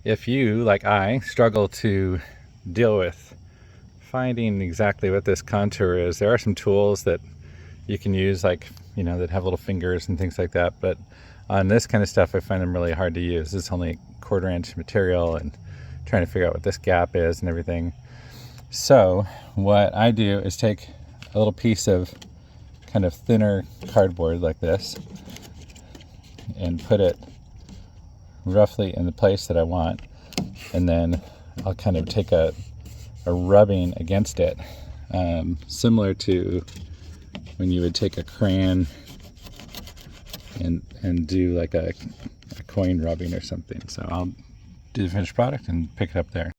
if you, like I, struggle to deal with finding exactly what this contour is, there are some tools that you can use, like, that have little fingers and things like that. But on this kind of stuff, I find them really hard to use. It's only a 1/4 inch material, and trying to figure out what this gap is and everything. So what I do is take a little piece of kind of thinner cardboard like this and put it roughly in the place that I want, and then I'll kind of take a rubbing against it, similar to when you would take a crayon and do like a coin rubbing or something. So I'll do the finished product and pick it up there.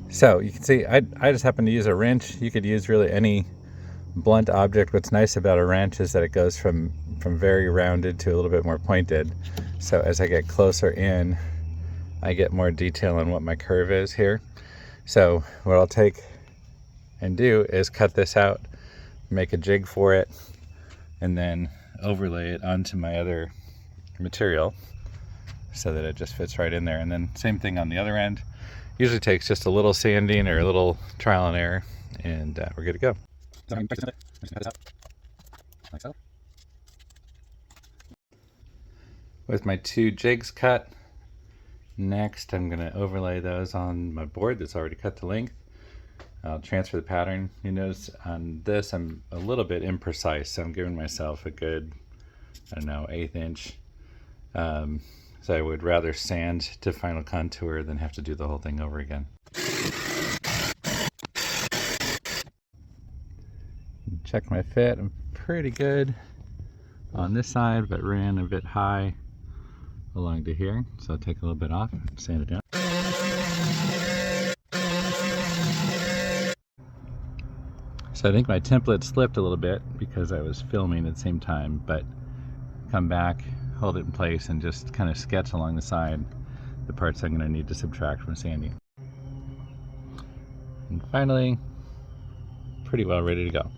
So you can see I just happen to use a wrench. You could use really any blunt object. What's nice about a wrench is that it goes from very rounded to a little bit more pointed. So as I get closer in, I get more detail on what my curve is here. So what I'll take and do is cut this out, make a jig for it, and then overlay it onto my other material so that it just fits right in there. And then same thing on the other end. Usually takes just a little sanding or a little trial and error, and we're good to go. Like so. With my 2 jigs cut, next I'm going to overlay those on my board that's already cut to length. I'll transfer the pattern. You notice on this I'm a little bit imprecise, so I'm giving myself a good, 1/8 inch. So I would rather sand to final contour than have to do the whole thing over again. Check my fit. I'm pretty good on this side, but ran a bit high along to here. So I'll take a little bit off and sand it down. So I think my template slipped a little bit because I was filming at the same time, but come back, hold it in place, and just kind of sketch along the side the parts I'm going to need to subtract from sanding. And finally, pretty well ready to go.